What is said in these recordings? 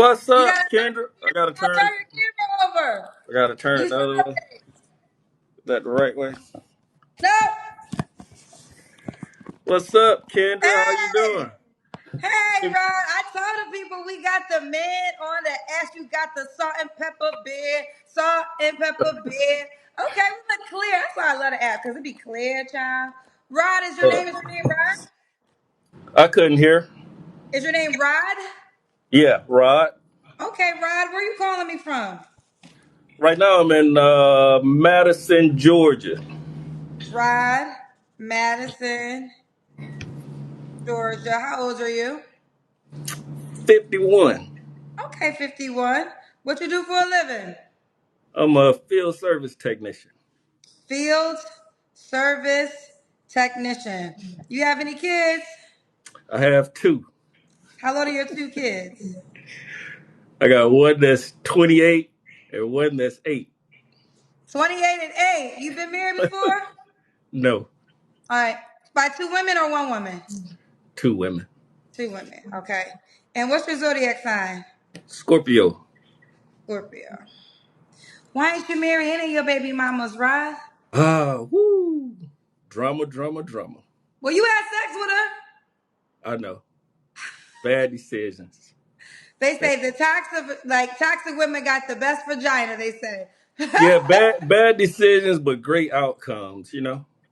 What's You up, gotta Kendra? I gotta turn turn. your camera over. I gotta turn You it the said other way. Is that the right way? no. What's up, Kendra? How you Hey, doing? hey, Ron. I told the people we got the man on the ass. You got the salt and pepper beer, salt and pepper beer. Okay, we look clear. That's why I love the app because it be clear, child. Rod is your Uh, name. Is your name Rod? I couldn't hear. Is your name Rod? Yeah, Rod. Okay, Rod. Where you calling me from? Right now I'm in Madison, Georgia. Rod, Madison, Georgia. How old are you? 51. Okay, 51. What you do for a living? I'm a field service technician. Field service technician. You have any kids? I have two. How old are your two kids? I got one that's 28 and one that's 8. 28 and 8. You've been married before? No, All right. By two women or one woman? two women. Two women. Okay. And what's your zodiac sign? Scorpio. Scorpio. Why ain't you marry any of your baby mamas, Rod? Woo. Drama, drama, drama. Well, you had sex with her. I know. Bad decisions. They say the toxic women got the best vagina, they say. Yeah, bad decisions, but great outcomes.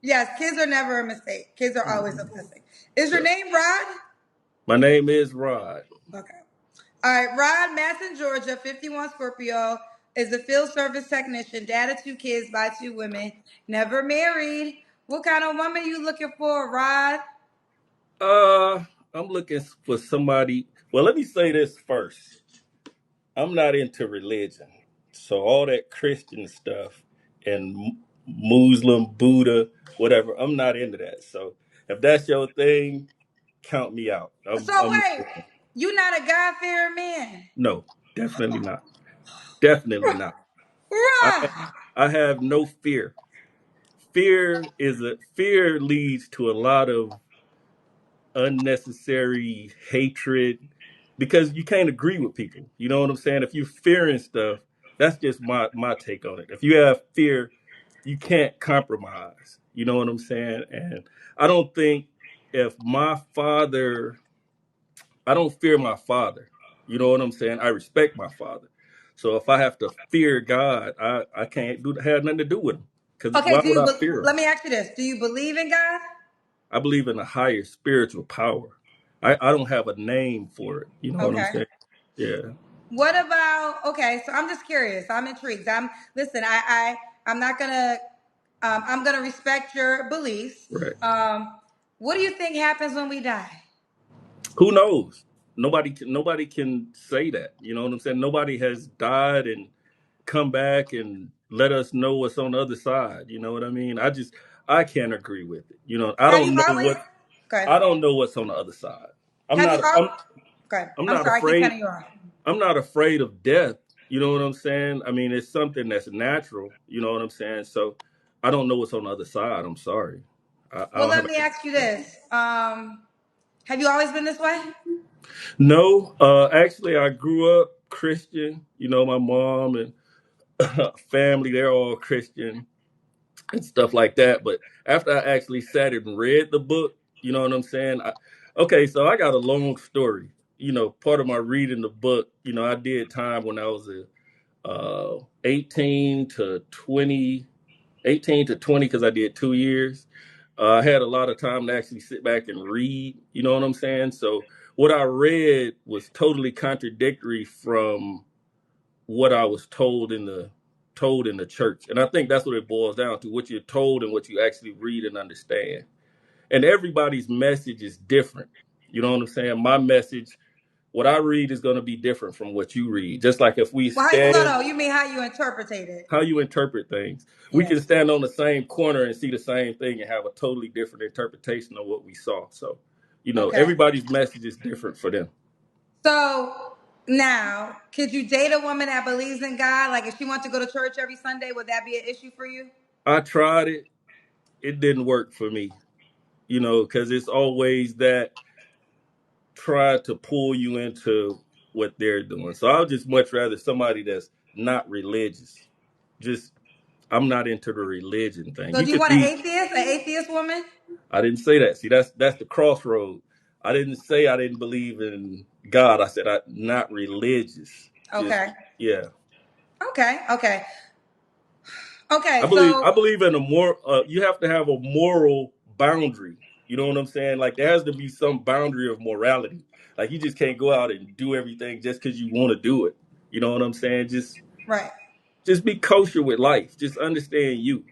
Yes, kids are never a mistake. Kids are always a blessing. Is your Yeah. name Rod? My name is Rod. Okay. All right, Rod, Masson, Georgia, 51 Scorpio, is a field service technician, dad of two kids by two women, never married. What kind of woman you looking for, Rod? Uh, I'm looking for somebody. Well, let me say this first. I'm not into religion, so all that Christian stuff and Muslim, Buddha, whatever. I'm not into that. So if that's your thing, count me out. So I'm not wait, looking. you not a God-fearing man. No, definitely not. Definitely not. I Rod. I have no fear. Fear leads to a lot of unnecessary hatred because you can't agree with people. You know what I'm saying? If you're fearing stuff, that's just my take on it. If you have fear, you can't compromise. You know what I'm saying? And I don't think if my father, I don't fear my father. You know what I'm saying? I respect my father. So if I have to fear God, I can't have nothing to do with him. Because Okay, why would I fear him? let me ask you this. Do you believe in God? I believe in a higher spiritual power. I don't have a name for it. You know what I'm Okay. saying? Yeah. What about okay, so I'm just curious. I'm intrigued. I'm not gonna I'm gonna respect your beliefs. Right. What do you think happens when we die? Who knows? Nobody can say that. You know what I'm saying? Nobody has died and come back and let us know what's on the other side. You know what I mean? I can't agree with it. I Have you don't know always what okay. I don't know what's on the other side. I'm Have you not all I'm okay. I'm I'm not sorry, I keep afraid cutting you off. I'm not afraid of death. You know what I'm saying? I mean, it's something that's natural. You know what I'm saying? So I don't know what's on the other side. I'm sorry. I Well, don't let have me ask you a. this. Have you always been this way? No, actually, I grew up Christian. My mom and family, they're all Christian and stuff like that. But after I actually sat and read the book, you know what I'm saying? Okay, so I got a long story. Part of my reading the book, I did time when I was 18 to 20, 18 to 20, because I did 2 years. I had a lot of time to actually sit back and read, you know what I'm saying? So what I read was totally contradictory from what I was told in the church. And I think that's what it boils down to, what you're told and what you actually read and understand. And everybody's message is different. You know what I'm saying? My message, what I read is going to be different from what you read. Just like if we Well, no, stand no. You mean how you interpretate it? how you interpret things. We Yeah. can stand on the same corner and see the same thing and have a totally different interpretation of what we saw. So, Okay. everybody's message is different for them. So now, could you date a woman that believes in God? Like, if she wants to go to church every Sunday, would that be an issue for you? I tried it. It didn't work for me, because it's always that try to pull you into what they're doing. So I'll just much rather somebody that's not religious. Just I'm not into the religion thing. So You do you could want an be. atheist, an atheist woman? I didn't say that. See, that's the crossroad. I didn't say I didn't believe in God. I said I not religious. Just Okay. yeah. Okay. Okay. Okay. I So believe in a more. You have to have a moral boundary. You know what I'm saying? Like there has to be some boundary of morality. Like you just can't go out and do everything just because you want to do it. You know what I'm saying? right. Just be kosher with life. Just understand you.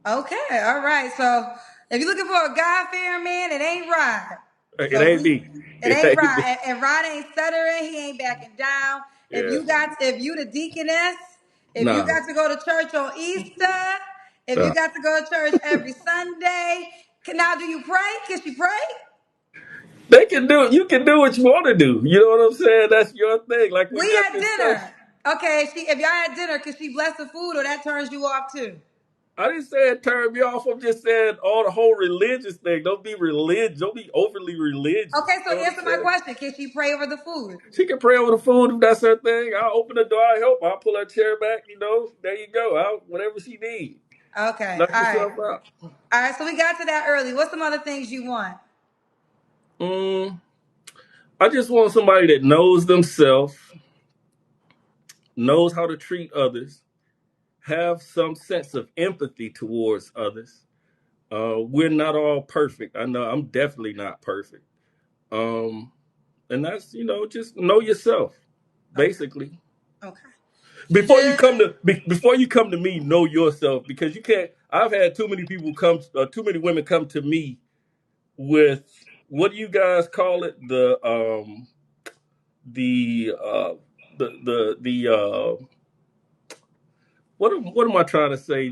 Okay. All right. So if you're looking for a God fearing man, it ain't Rod. It So ain't we me. it It ain't ain't Rod. me. And Rod ain't stuttering, he ain't backing down. Yeah. If you the deaconess, if you Nah. got to go to church on Easter, if you Nah. got to go to church every Sunday, now do you pray? Can she pray? They can do it. You can do what you want to do. You know what I'm saying? That's your thing. Like we We just had discussed. dinner. Okay, if y'all had dinner, could she bless the food or that turns you off too? I didn't say it turned me off. I'm just saying all the whole religious thing. Don't be religious. Don't be overly religious. Okay, You so know what I'm answer my saying? question. Can she pray over the food? She can pray over the food if that's her thing. I'll open the door. I help. I'll pull her chair back. You know, there you go. I'll, whatever she needs. Okay, Knock all right. yourself out. All right, so we got to that early. What's some other things you want? Mm, I just want somebody that knows themselves, knows how to treat others, have some sense of empathy towards others. We're not all perfect. I know I'm definitely not perfect. Um, and that's just know yourself, Okay, basically. okay. Before you Should come to before you come to me, know yourself because you can't. I've had too many people come, too many women come to me with what do you guys call it? The what am I trying to say?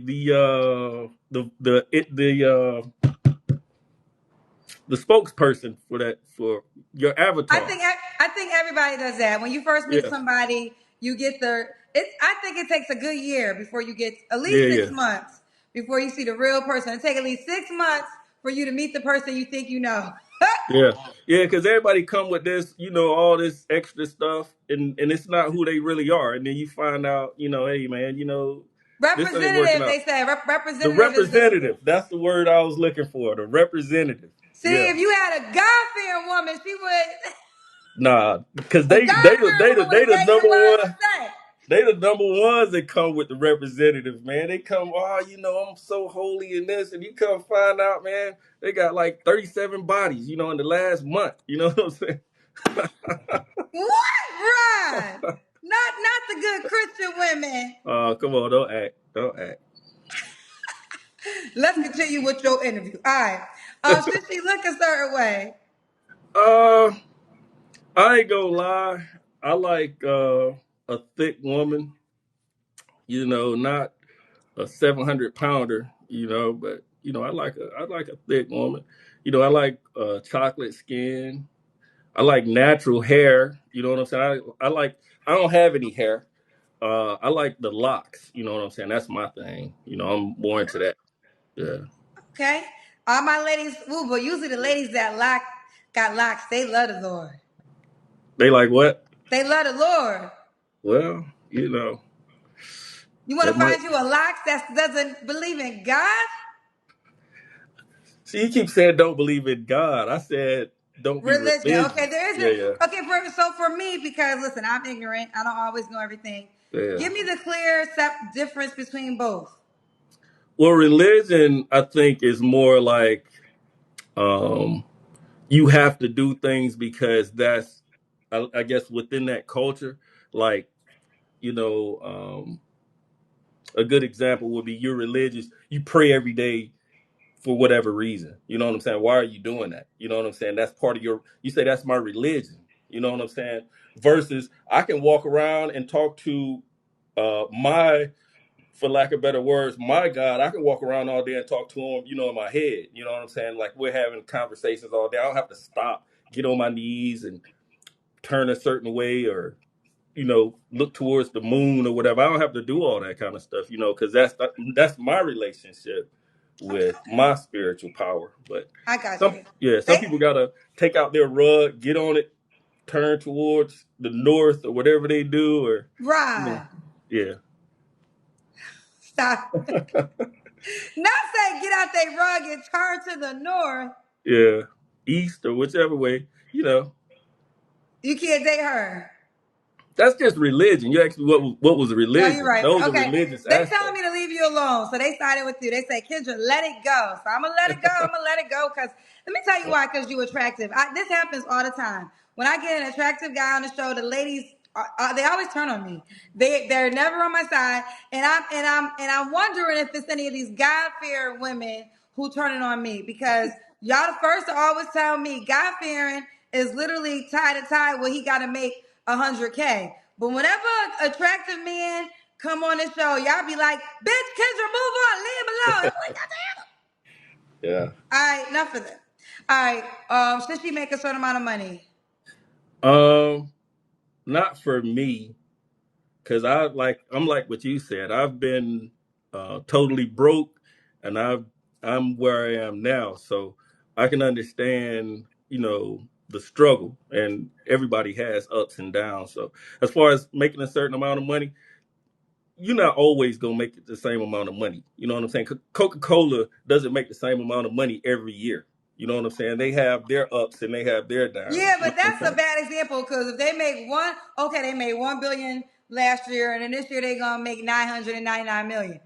The spokesperson for that for your I avatar. think I think everybody does that. When you first meet Yeah, somebody, you get the it's I think it takes a good year before you get at yeah, least yeah. 6 months before you see the real person. It take at least 6 months for you to meet the person you think you know. Yeah, yeah, because everybody come with this, all this extra stuff, and it's not who they really are. And then you find out, hey man, this ain't working Representative, out. they say. The Representative is the representative, that's the word I was looking for. The representative. see. Yeah, If you had a God fearing woman, she would. nah, because A they God they the fearing they the woman would they have the gave you the number words to one. say. They the number ones that come with the representatives, man. They come, oh, I'm so holy in this, and you come find out, man, they got like 37 bodies, in the last month. You know what I'm saying? What, Ron? Not the good Christian women. Come on, don't act. Let's continue with your interview. All right. Should she look a certain way? Uh, I ain't gonna lie. I like a thick woman. Not a 700 pounder. But I like a thick woman. I like chocolate skin. I like natural hair. You know what I'm saying? I don't have any hair. I like the locks. You know what I'm saying? That's my thing. I'm more into that. Yeah. Okay. All my ladies, ooh, but usually the ladies that got locks, they love the Lord. They like what? They love the Lord. Well, You want that to might. find you a locks that doesn't believe in God? See, you keep saying don't believe in God. I said don't be Religion. Okay, religious. there Yeah, isn't. yeah, Okay, so for me, because listen, I'm ignorant. I don't always know everything. yeah. Give me the clear difference between both. Well, religion, I think, is more like um, you have to do things because that's, I guess, within that culture. Like, you know, um, a good example would be you're religious. You pray every day for whatever reason. You know what I'm saying? Why are you doing that? You know what I'm saying? That's part of you say that's my religion. You know what I'm saying? Versus I can walk around and talk to my, for lack of better words, my God. I can walk around all day and talk to him, in my head. You know what I'm saying? Like we're having conversations all day. I don't have to stop, get on my knees and turn a certain way or, look towards the moon or whatever. I don't have to do all that kind of stuff, because that's my relationship Okay, with my spiritual power. But I got you. some They, people gotta take out their rug, get on it, turn towards the north or whatever they do, or you know, Right. yeah, Stop. Not say get out they rug and turn to the north. yeah, east or whichever way, you know. You can't date her. That's just religion. You asked me what was No, you're religion. right. Those are Okay. religious They telling aspects. me to leave you alone. So they sided with you. They say, Kendra, let it go. So I'm gonna let it go. I'm gonna let it go. Cause let me tell you why, because you attractive. This happens all the time. When I get an attractive guy on the show, the ladies they always turn on me. They're never on my side. And I'm wondering if it's any of these God fearing women who turning on me. Because y'all the first to always tell me God fearing is literally tie to tie where he gotta make 100K. But whenever attractive men come on the show, y'all be like, bitch, Kendra, move on, leave him alone. I'm like, God damn. Yeah. All right, enough of that. All right, should she make a certain amount of money? Um, Not for me, because I'm like what you said. I've been totally broke, and I'm where I am now, so I can understand, the struggle, and everybody has ups and downs. So as far as making a certain amount of money, you're not always gonna make the same amount of money. You know what I'm saying? Coca-Cola doesn't make the same amount of money every year. You know what I'm saying? They have their ups and they have their Yeah, downs. You know but what I'm that's a saying? bad example because if they make one, okay, they made 1 billion last year, and then this year they gonna make 999 million.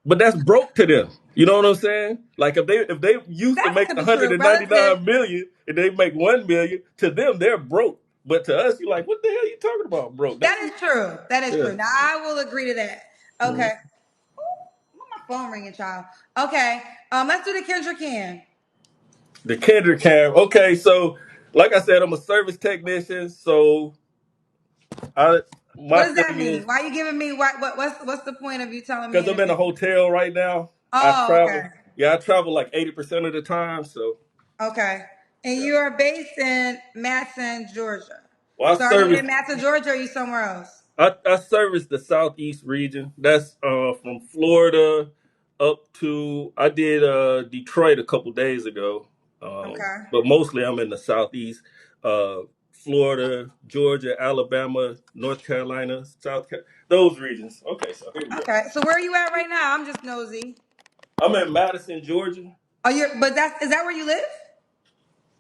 But that's broke to them. You know what I'm saying? Like if they used to That make could be true, relative. 199 million and they make 1 million, to them they're broke. But to us, you're like, what the hell are you talking about, broke? That That's is true. That is yeah. true. Now I will agree to that. Mhm. Okay. Why my phone ringing, child? Okay. Let's do the Kendra Can. The Kendrick cam. Okay, so like I said, I'm a service technician. So I What my does that thing mean? is, Why you giving me what's the point of you telling me because in I'm in a advance? hotel right now. I Oh, okay. travel. Yeah, I travel like 80% of the time. So Okay. And yeah. you are based in Matson, Georgia. Well, So are you in Matson, Georgia, or are you somewhere else? I service the southeast region. That's from Florida up to I did Detroit a couple days ago. Okay. But mostly I'm in the southeast. Uh, Florida, Georgia, Alabama, North Carolina, those regions. Okay, so here we go. Okay. So where are you at right now? I'm just nosy. I'm in Madison, Georgia. Oh, but is that where you live?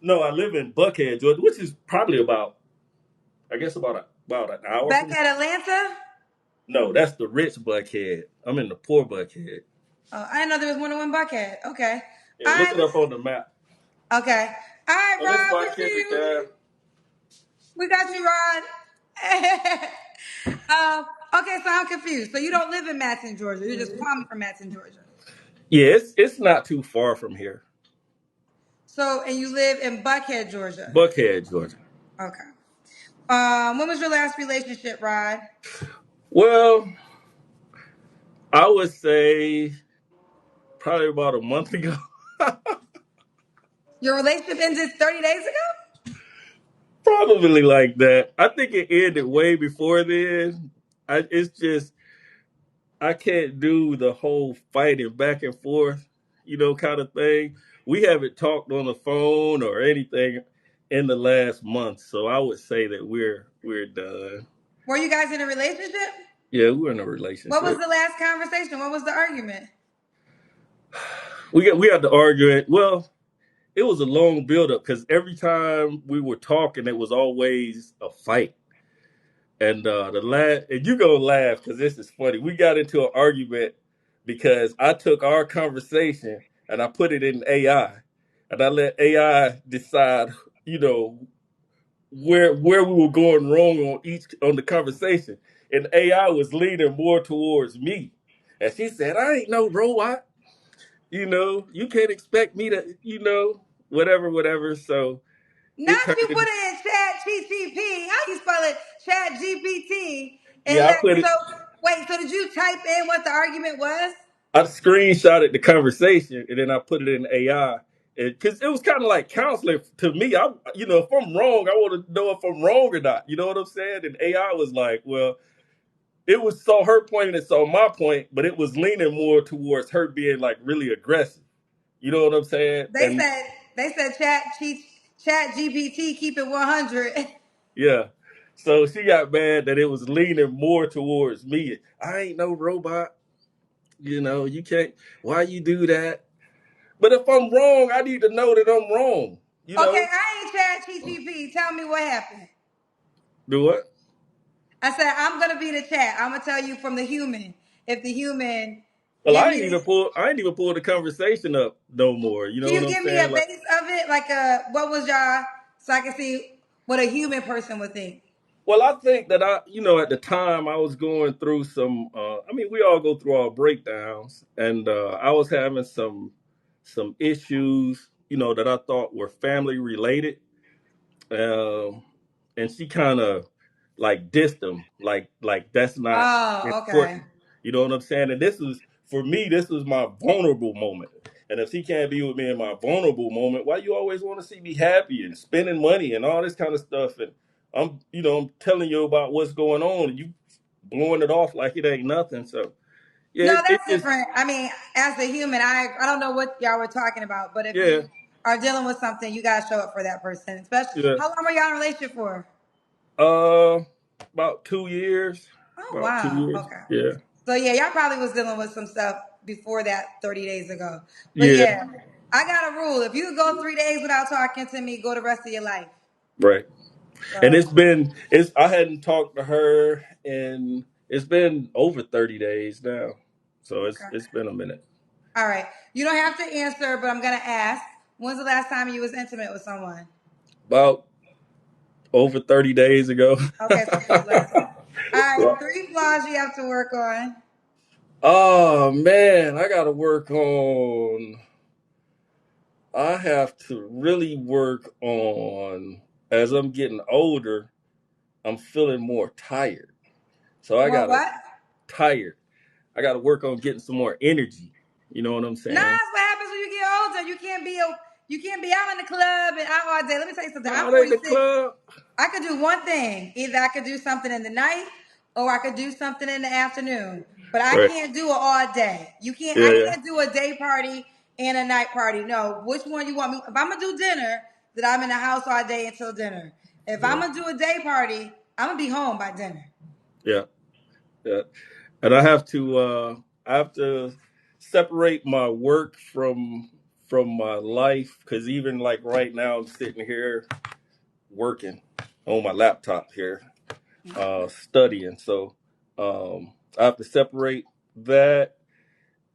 No, I live in Buckhead, Georgia, which is probably about, I guess, about an hour Back from. at Atlanta? No, that's the rich Buckhead. I'm in the poor Buckhead. Oh, I didn't know there was more than one Buckhead. Okay. Yeah, All look right. it up on the map. Okay. All right, Oh, this is Rod. my We see Kendrick you. cab. We got you, Rod. um, okay, so I'm confused. So you don't live in Matson, Georgia. You're just calling me from Matson, Georgia. Yeah, it's not too far from here. So, and you live in Buckhead, Georgia. Buckhead, Georgia. Okay. When was your last relationship, Rod? Well, I would say probably about a month ago. Your relationship ended 30 days ago? Probably like that. I think it ended way before then. It's just I can't do the whole fighting back and forth, kind of thing. We haven't talked on the phone or anything in the last month, so I would say that we're done. Were you guys in a relationship? Yeah, we're in a What was relationship. the last conversation? What was the argument? We had to argue it. Well, it was a long build up because every time we were talking, it was always a fight. And and you gonna laugh because this is funny. We got into an argument because I took our conversation and I put it in AI, and I let AI decide, you know, where we were going wrong on the conversation. And AI was leaning more towards me, and she said, "I ain't no robot. You can't expect me to, whatever, whatever." So it Not turned you put into, it in Chat GTP. How you spell it? Chat GPT. And yeah, I let put so it. wait. So did you type in what the argument was? I screenshotted the conversation and then I put it in AI because it was kind of like counseling to me. If I'm wrong, I want to know if I'm wrong or not. You know what I'm saying? And AI was like, well, it was so her point and it saw my point, but it was leaning more towards her being like really aggressive. You know what I'm saying? They And said they said Chat GPT keep it 100. Yeah. So she got mad that it was leaning more towards me. I ain't no robot. You can't. Why you do that? But if I'm wrong, I need to know that I'm wrong. You Okay, know, I ain't Chat GTP. Tell me what happened. do what? I said I'm gonna be the chat. I'm gonna tell you from the human. If the human Well, give I me ain't the, even pull. I ain't even pull the conversation up no more. You know can what you I'm give me a saying? Like, base of it? Like what was y'all so I can see what a human person would think. well, I think that at the time I was going through some. I mean, we all go through our breakdowns, and I was having some issues. That I thought were family related. Um, and she kind of like dissed him, like that's not Oh, okay. important. You know what I'm saying? And this was for me. This was my vulnerable moment. And if she can't be with me in my vulnerable moment, why you always want to see me happy and spending money and all this kind of stuff? And I'm telling you about what's going on, and you blowing it off like it ain't nothing. So yeah, No, it that's just different. I mean, as a human, I don't know what y'all were talking about, but if yeah, you are dealing with something, you gotta show up for that person. Especially, yeah. how long were y'all in a relationship for? Uh, about 2 years. Oh About two wow, years. okay. Yeah, So yeah, y'all probably was dealing with some stuff before that 30 days ago. But yeah. yeah, I got a rule. If you go 3 days without talking to me, go the rest of your life. Right. And So it's I hadn't talked to her in it's been over 30 days now. So it's okay. it's been a minute. All right. You don't have to answer, but I'm gonna ask. When's the last time you was intimate with someone? About over 30 days ago. Okay, so it was last week. All right, three flaws you have to work on. Oh man, I have to really work on as I'm getting older, I'm feeling more tired. So I More gotta what? tired. I gotta work on getting some more energy. You know what I'm Nah, saying? that's what happens when you get older. You can't be out in the club and out all day. Let me tell you something. I'm Oh, it ain't the 46. club. I could do one thing. Either I could do something in the night or I could do something in the afternoon. But I Right. can't do it all day. Yeah, I yeah, can't do a day party and a night party. No. Which one you want me? If I'm gonna do dinner, then I'm in the house all day until dinner. If I'm yeah, gonna do a day party, I'm gonna be home by dinner. yeah, yeah. And I have to separate my work from my life because even like right now I'm sitting here working on my laptop here, studying. So I have to separate that.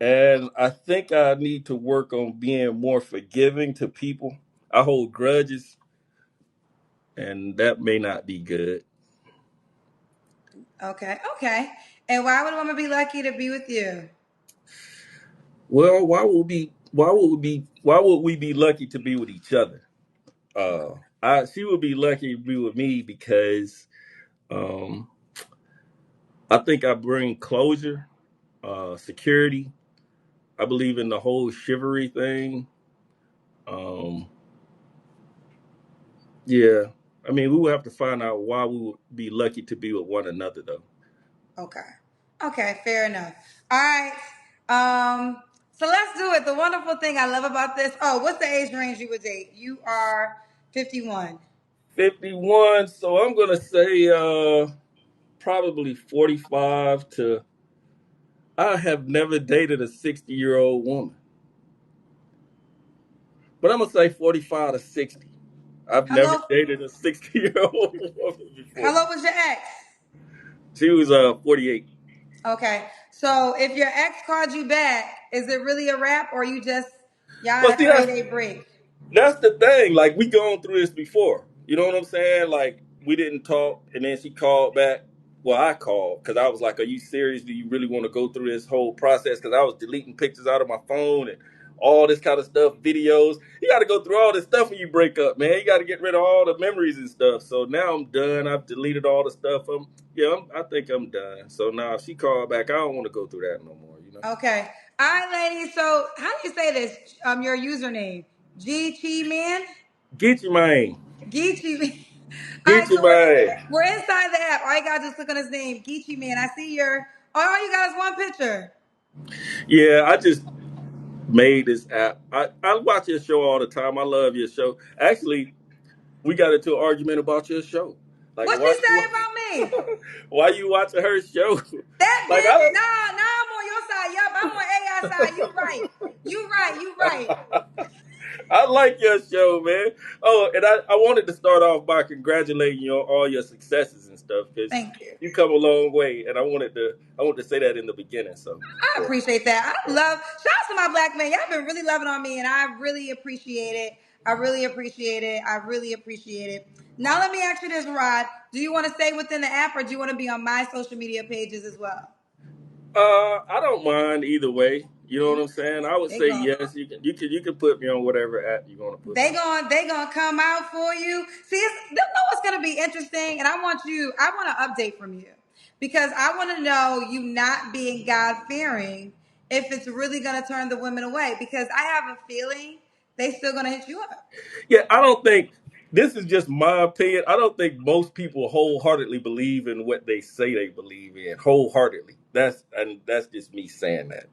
And I think I need to work on being more forgiving to people. I hold grudges, and that may not be good. Okay, okay. And why would a woman be lucky to be with you? Well, why would we be lucky to be with each other? She would be lucky to be with me because um, I think I bring closure, security. I believe in the whole chivalry thing. Um, yeah, I mean, we would have to find out why we would be lucky to be with one another, though. Okay. Okay, fair enough. All right. So let's do it. The wonderful thing I love about this. Oh, what's the age range you would date? You are 51. 51, so I'm gonna say probably 45 to. I have never dated a 60-year-old woman, but I'm gonna say 45 to 60. I've never Hello. dated a 60-year-old woman before. Hello was your ex. She was 48. Okay. So if your ex called you back, is it really a wrap or you just y'all Well, had see, a 30-day break? that's the thing. Like we gone through this before. You know what I'm saying? Like we didn't talk, and then she called back. Well, I called because I was like, "Are you serious? Do you really want to go through this whole process?" Because I was deleting pictures out of my phone and all this kind of stuff, videos. You got to go through all this stuff when you break up, man. You got to get rid of all the memories and stuff. So now I'm done. I've deleted all the stuff. I think I'm done. So now if she called back, I don't want to go through that no more. Okay. All right, ladies. So how do you say this? Your username. G Chi Man? Get your man. Geechee. All right, Get your so man. we're inside the app. All you gotta do is click on his name, Geechee Man. I see your. Oh, all you got is one picture. Yeah, I just made this app. I watch your show all the time. I love your show. Actually, we got into an argument about your show. Like, What she say about me? why you watching her show? That Like, bitch? Nah, nah, I'm on your side. Yup, I'm on AI side. You right. You right. You right. I like your show, man. Oh, and I wanted to start off by congratulating you on all your successes and stuff because Thank you. you come a long way, and I wanted to say that in the beginning. So, I yeah. appreciate that. I love shout out to my black men. Y'all been really loving on me, and I really appreciate it. I really appreciate it. I really appreciate it. Now let me ask you this, Rod. Do you want to stay within the app or do you want to be on my social media pages as well? I don't mind either way. You know what I'm saying? I would They say going yes. You can put me on whatever app you want to put me they gonna come out for you. See, they know what's gonna be interesting, and I want an update from you because I want to know you not being God fearing if it's really gonna turn the women away because I have a feeling they still gonna hit you up. Yeah, I don't think this is just my opinion. I don't think most people wholeheartedly believe in what they say they believe in wholeheartedly. That's just me saying that.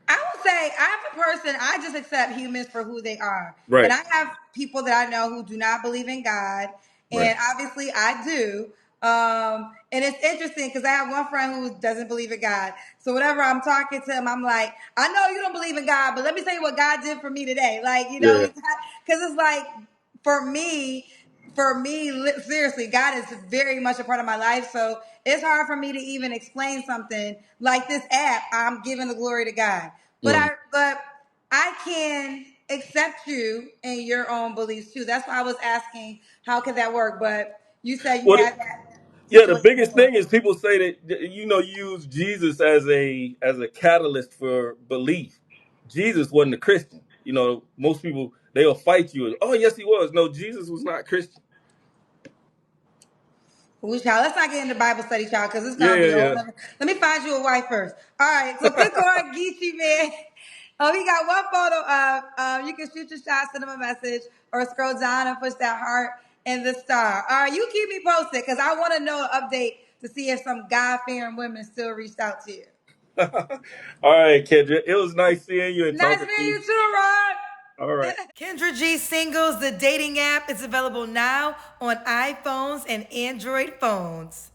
I would say I'm a person, I just accept humans for who they are. And Right, I have people that I know who do not believe in God. right. And obviously I do. And it's interesting because I have one friend who doesn't believe in God. So whenever I'm talking to him, I'm like, I know you don't believe in God, but let me tell you what God did for me today. Like, Yeah. because it's like for me, seriously, God is very much a part of my life. So it's hard for me to even explain something like this app. I'm giving the glory to God, but Mm. I can accept you and your own beliefs too. That's why I was asking how could that work. But you said you Well, had that yeah, the situation biggest before. thing is people say that use Jesus as a catalyst for belief. Jesus wasn't a Christian. Most people they'll fight you. Oh, yes, he was. No, Jesus was not Christian. Ooh, child, let's not get into Bible study, child, because it's Yeah, gonna be a whole yeah, nother. Let me find you a wife first. All right, so click on Geechee man. Oh, he got one photo of. You can shoot your shot, send him a message, or scroll down and push that heart and the star. All right, you keep me posted because I want to know an update to see if some God fearing women still reached out to you. yeah. All right, Kendra. It was nice seeing you and Nice talking to meeting you. you too, Rod. All right. Kendra G Singles, the dating app, is available now on iPhones and Android phones.